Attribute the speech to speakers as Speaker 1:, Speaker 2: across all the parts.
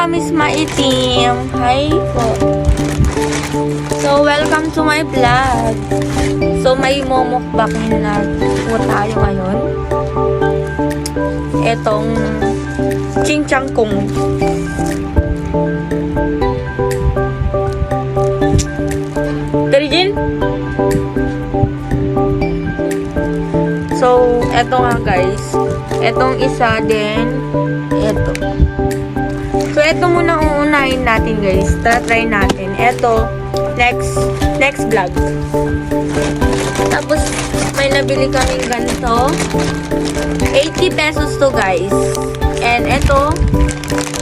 Speaker 1: Miss Maitim. Hi po. So, welcome to my vlog. So, may momokbakin na po tayo ngayon. Etong Chingchang Kung. Terijin? So, eto nga guys. Etong isa din. Eto. So, eto muna uunahin natin guys. Try natin. Eto, next vlog. Tapos, may nabili kaming ganito. 80 pesos to guys. And eto,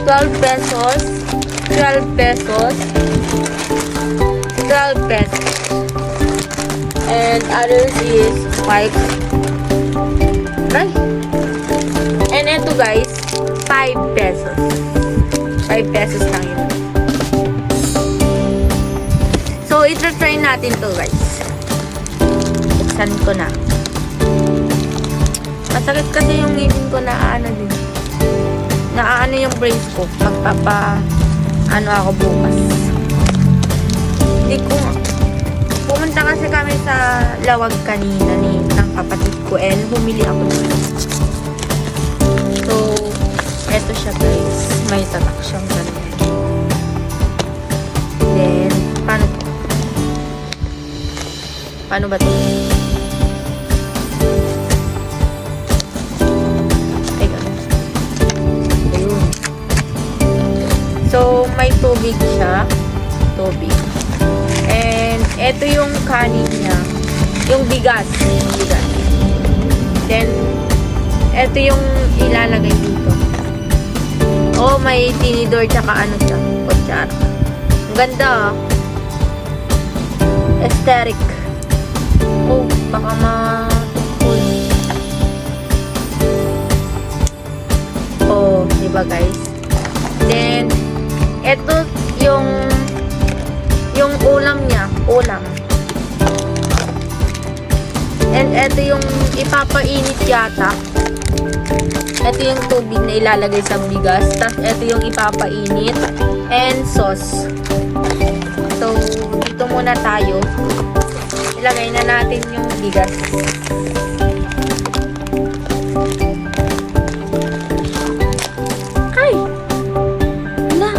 Speaker 1: 12 pesos. 12 pesos. 12 pesos. And others is 5. Right? And eto guys, 5 pesos. 5 pesos lang yun. So, itra-try natin to guys. Buksan ko na. Masakit kasi yung ngipin ko na din. Naaano yung brace ko. Ako bukas. Hindi ko. Pumunta kasi kami sa Lawag kanina ng kapatid ko and bumili ako dito. So, eto siya guys. May tatak siyang ganun. Then, paano ba ito? Ay, ganun. Ayun. So, may tubig siya. Tubig. And, eto yung kanin niya. Yung bigas. Then, eto yung ilalagay dito. Oh, may tinidor tsaka ano siya. Kutsara. Ang ganda ah. Aesthetic. Oh, baka matungkol. Oh, diba guys? Then, eto yung ulam niya. Ulam. And eto yung ipapainit yata. Ito yung tubig na ilalagay sa bigas. Tapos ito yung ipapainit. And sauce. So, dito muna tayo. Ilagay na natin yung bigas. Ay! Wala.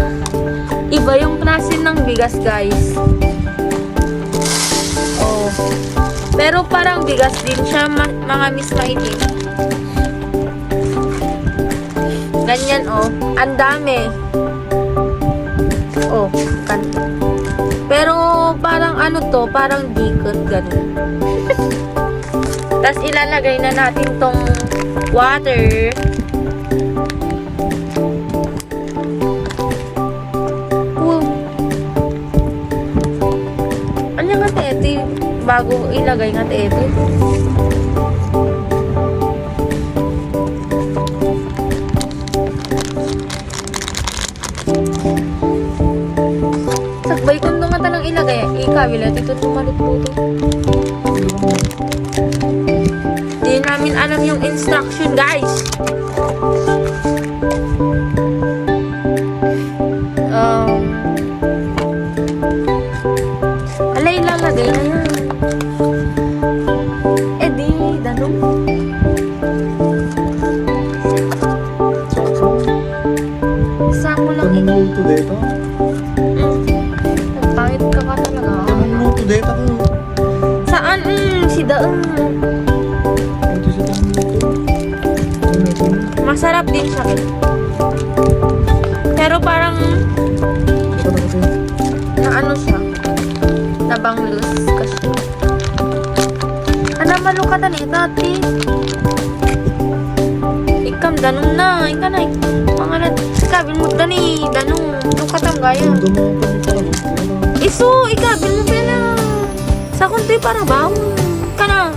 Speaker 1: Iba yung klase ng bigas, guys. Oh. Pero parang bigas din siya, mga Miss Maitim. Ganyan, oh. Ang dami. Oh, pero parang ano to, parang dikot, ganun. Tapos ilalagay na natin tong water. Ano nga ito? Bago ilagay nga ito. Sakbay kung naman talang ilagay, ikawila dito tumalit-luto. Hindi namin alam yung instruction, guys. Alay, lalagay na yan. Di, danong. Samo lang
Speaker 2: ito. Anong luto dito?
Speaker 1: Pangit ka ka talaga.
Speaker 2: Anong luto dito ko?
Speaker 1: Saan? Si Daang.
Speaker 2: Ito siya itong luto.
Speaker 1: Masarap din siya. Pero parang na ano siya? Nabanglus kasi. Ano malukatan eh, tati? Ikam, danong na. Ika na. Mga nagkabil mo dani. Danong. Lukatan gaya. Iso, ikabil mo pala. Sa kunto'y para bawang. Ika na.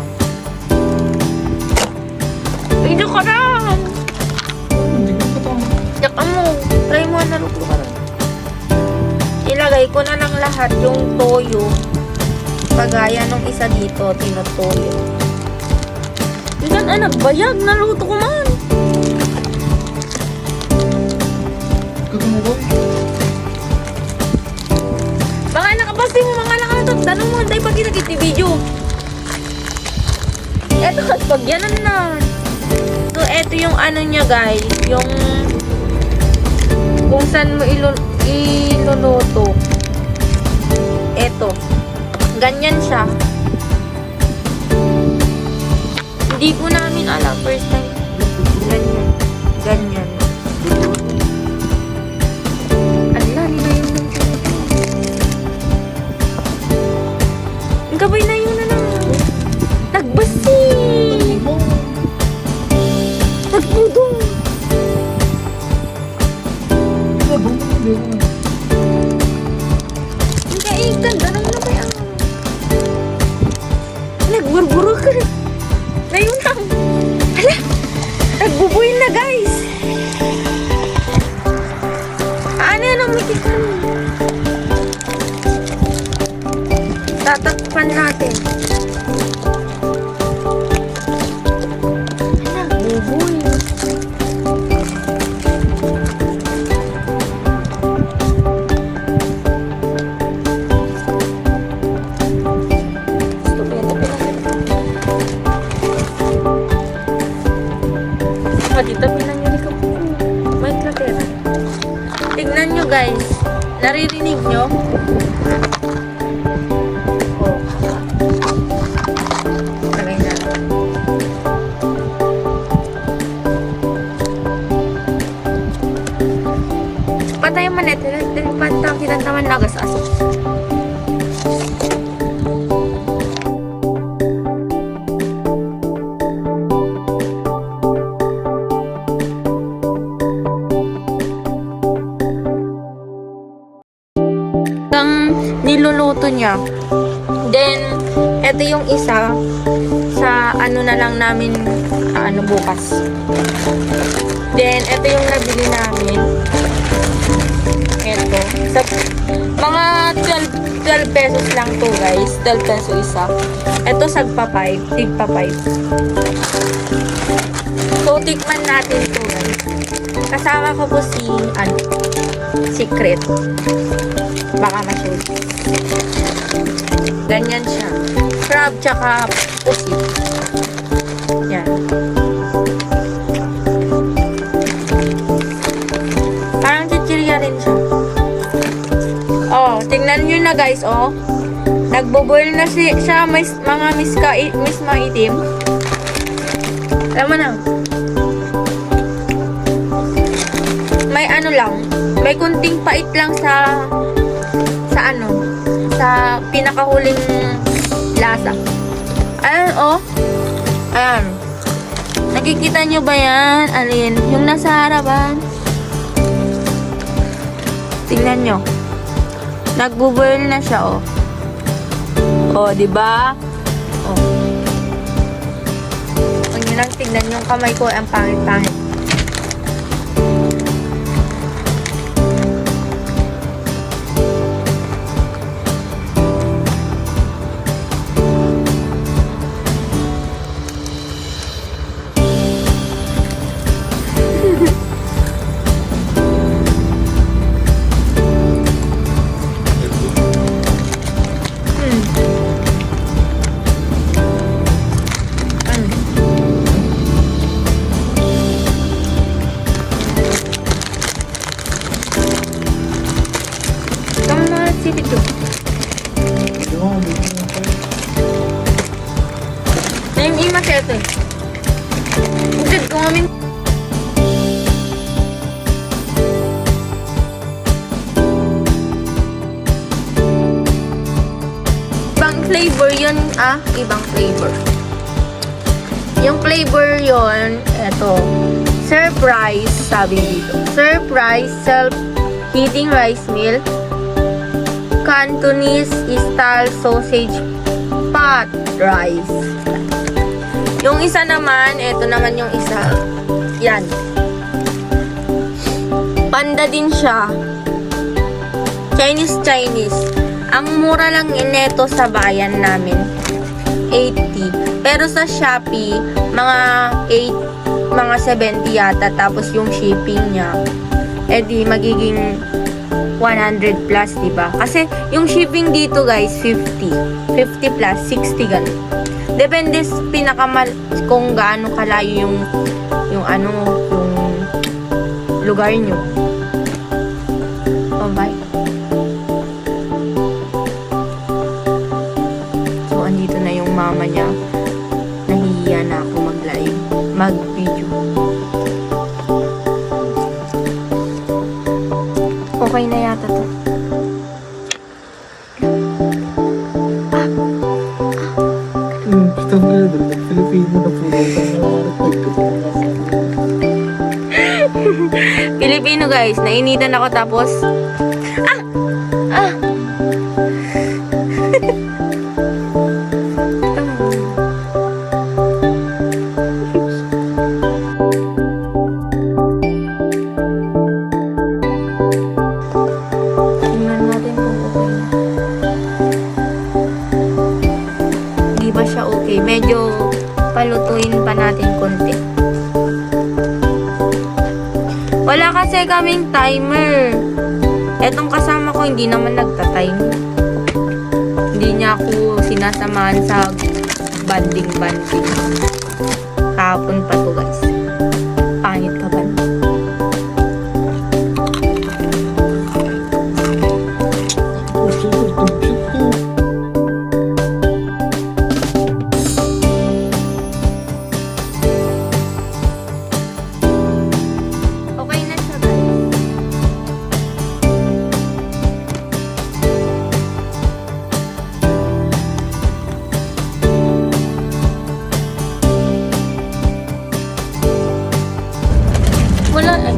Speaker 1: Pwede ka na. Yaka mo. Try mo na luto ka na. Ilagay ko na ng lahat yung toyo. Pagaya nung isa dito, tinotoyo. Ikan anak, bayag na luto ko man.
Speaker 2: Ikaw mo ba?
Speaker 1: Pagyanan na. So, eto yung ano niya, guys. Yung kung saan mo iluluto. Eto. Ganyan siya. Hindi ko namin alam. First time. Ganyan. Ganyan. Ala, ninayon ng ang gabay na yun na lang. Nagbasi! Nagbudong! Ang kaikan, ganun na ba yan? Nagburburo ka. Ngayon lang. Hala! Nagbubuin na, guys! Ano yan ang mitikan? Tatakpan natin. Hala, bubuin. Dito pinangyari ko po. Wait lang pera. Tignan nyo guys. Naririnig nyo? Oh. Tagay na. Patay man ito. Patay kinantaman nagas aso. Niluluto niya. Then, ito yung isa sa ano na lang namin bukas. Then, ito yung nabili namin. Ito. Sa mga 12 pesos lang to guys. 12 pesos isa. Ito sagpa 5. Tigpa 5. So, tikman natin to guys. Kasama ko po si Secret. Baka ma-shoot. Ganyan siya. Crab tsaka pusi. Yan. Parang chichirya rin siya. Oh, tingnan nyo na guys, oh. Nagbo-boil na siya, may mga misma itim. Alam mo na. May ano lang. May kunting pait lang sa pinakahuling lasa. Ayan, oh. Ayan. Nakikita nyo ba yan? Alin? Yung nasa harapan. Tingnan nyo. Nagbo-boil na siya, oh. Oh, diba? Oh. Huwag nyo lang tingnan yung kamay ko. Ang pangit-pangit. Dito. Name ima siya ito eh. Usad ko ngamin. Ibang flavor yun ibang flavor. Yung flavor yun, eto. Surprise, sabi dito. Surprise self-heating rice meal. Cantonese style sausage pot rice. Yung isa naman, eto naman yung isa. Yan. Panda din siya. Chinese. Ang mura lang neto sa bayan namin. 80. Pero sa Shopee, mga 70 yata. Tapos yung shipping niya, edi magiging 100 plus, diba? Kasi yung shipping dito guys, 50 plus, 60 ganun. Depende sa kung gaano kalayo yung lugar nyo. Bye. So, andito na yung mama niya. Nahihiya na ako mag-video. Okay na yata to.
Speaker 2: Basta nga, Pilipino na po.
Speaker 1: Pilipino guys, nainitan ako tapos tingnan natin kung okay na. Di ba siya okay? Medyo palutuin pa natin konti. Wala kasi kaming timer. Etong kasama ko hindi naman nagta-time. Hindi niya ako sinasamahan sa banding. Kahapon pa to guys. Pangit ka ba? Okay na siya guys. Wala eh.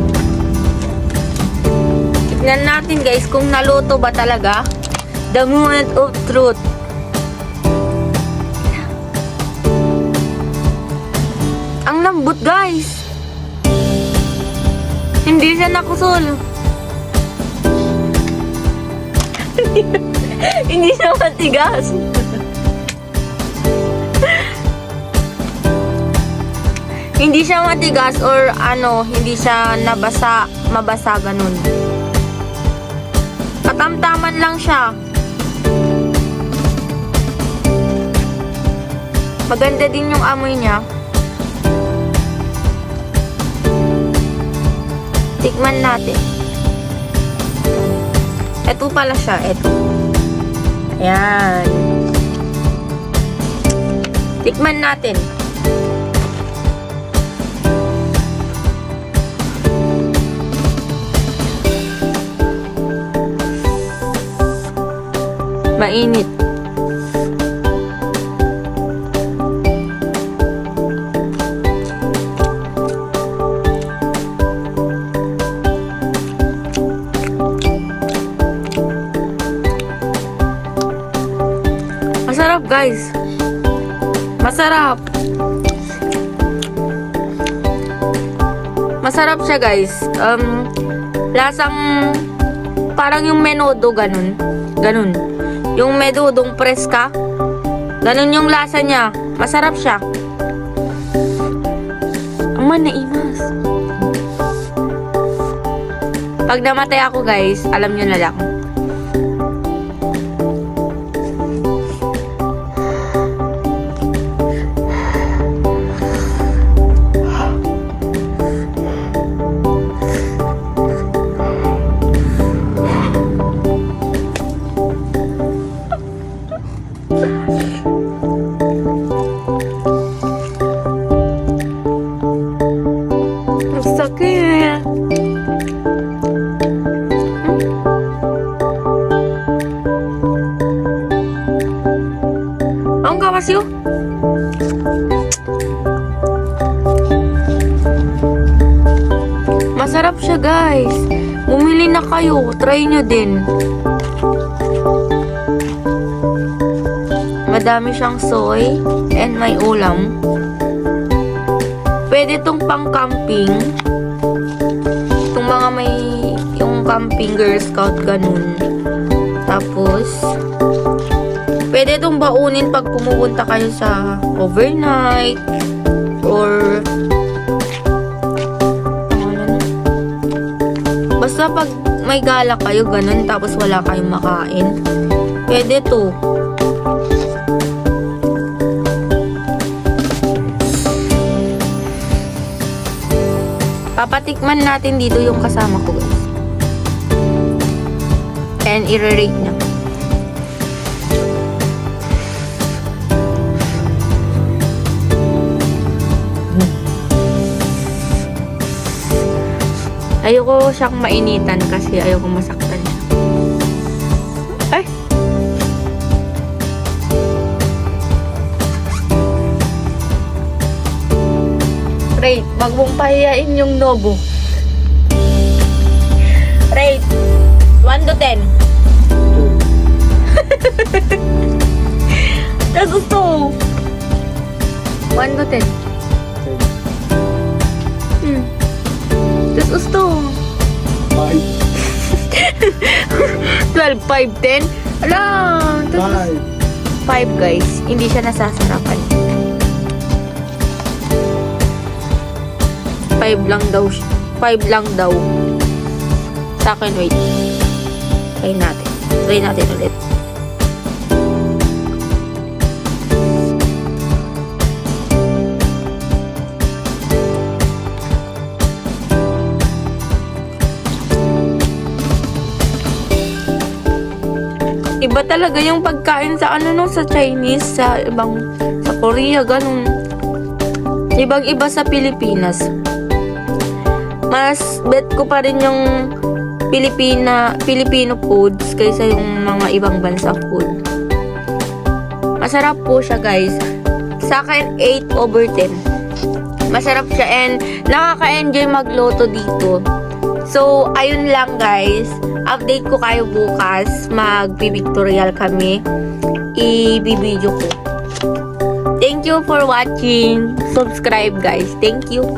Speaker 1: Tignan natin guys kung naluto ba talaga. The moment of truth. Ang lambot guys. Hindi siya nakusol. Hindi siya matigas. Hindi siya matigas or hindi siya mabasa ganun. Katamtaman lang siya. Maganda din yung amoy niya. Tikman natin. Ito pala siya. Ito. Ayan. Tikman natin. Mainit. Masarap guys. Masarap. Masarap siya guys. Lasang parang yung menudo ganun. Ganun. Yung medudong preska. Ganun yung lasa niya. Masarap siya. Ang manaimas. Pag namatay ako guys, alam nyo na lang. Ang sakit. Ang kawas yun. Masarap siya guys. Bumili na kayo. Try nyo din. Madami siyang soy and may ulam. Pwede itong pang-camping. Itong mga may yung camping Girl Scout ganun. Tapos pwede itong baunin pag pumupunta kayo sa overnight or basta pag may gala kayo ganun tapos wala kayong makain. Pwede to. Papatikman natin dito yung kasama ko, guys. And i-rate niya. Ayoko siyang mainitan kasi ayoko masaktan siya. Ay! Rate, wag mong pahiyain yung Nobo. Rate, 1 to 10. Tas gusto. 1 to 10. Tas gusto. 12, 5, 10. Ala, 5 guys. Hindi siya nasasarapan. 5 lang daw. 5 lang daw. Sa akin, wait. Try natin. Try natin ulit. Iba talaga yung pagkain sa ano no, sa Chinese, sa Korea, ganun. Ibang-iba sa Pilipinas. Mas bet ko pa rin yung Filipino foods kaysa yung mga ibang bansa food. Masarap po siya, guys. Sa akin, 8/10. Masarap siya and nakaka-enjoy magluto dito. So, ayun lang, guys. Update ko kayo bukas. Mag-pictorial kami. I-video ko. Thank you for watching. Subscribe, guys. Thank you.